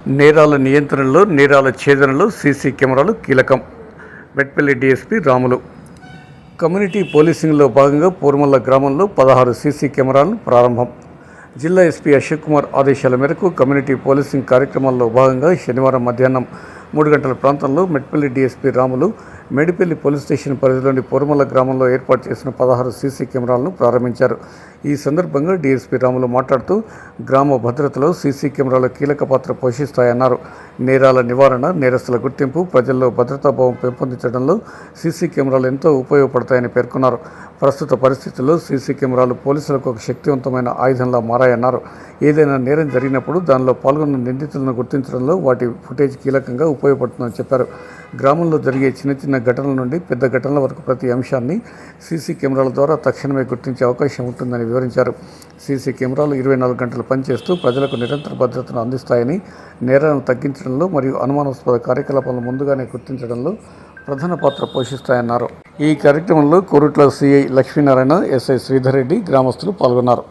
నేరాల నియంత్రణలో నేరాల ఛేదనలో సీసీ కెమెరాలు కీలకం. మెట్పల్లి డీఎస్పీ రాములు. కమ్యూనిటీ పోలీసింగ్లో భాగంగా పూర్మల్ల గ్రామంలో 16 సీసీ కెమెరాలను ప్రారంభం. జిల్లా ఎస్పీ అశోక్ కుమార్ ఆదేశాల మేరకు కమ్యూనిటీ పోలీసింగ్ కార్యక్రమాల్లో భాగంగా శనివారం మధ్యాహ్నం 3 గంటల ప్రాంతంలో Metpalli DSP Ramulu Medipalli police station పరిధిలోని పూర్మల్ల గ్రామంలో ఏర్పాటు చేసిన 16 సీసీ కెమెరాలను ప్రారంభించారు. ఈ సందర్భంగా డీఎస్పీ రాములు మాట్లాడుతూ గ్రామ భద్రతలో సీసీ కెమెరాలు కీలక పాత్ర పోషిస్తాయన్నారు. నేరాల నివారణ, నేరస్తుల గుర్తింపు, ప్రజల్లో భద్రతాభావం పెంపొందించడంలో సీసీ కెమెరాలు ఎంతో ఉపయోగపడతాయని పేర్కొన్నారు. ప్రస్తుత పరిస్థితుల్లో సీసీ కెమెరాలు పోలీసులకు ఒక శక్తివంతమైన ఆయుధంలా మారాయన్నారు. ఏదైనా నేరం జరిగినప్పుడు దానిలో పాల్గొన్న నిందితులను గుర్తించడంలో వాటి ఫుటేజ్ కీలకంగా ఉపయోగపడుతుందని చెప్పారు. గ్రామంలో జరిగే చిన్న చిన్న ఘటనల నుండి పెద్ద ఘటనల వరకు ప్రతి అంశాన్ని సీసీ కెమెరాల ద్వారా తక్షణమే గుర్తించే అవకాశం ఉంటుందని వివరించారు. సీసీ కెమెరాలు 24 గంటలు పనిచేస్తూ ప్రజలకు నిరంతర భద్రతను అందిస్తాయని, నేరాలను తగ్గించడంలో మరియు అనుమానాస్పద కార్యకలాపాలను ముందుగానే గుర్తించడంలో ప్రధాన పాత్ర పోషిస్తాయన్నారు. ఈ కార్యక్రమంలో కోరుట్ల సిఐ లక్ష్మీనారాయణ, ఎస్ఐ శ్రీధర్ రెడ్డి, గ్రామస్తులు పాల్గొన్నారు.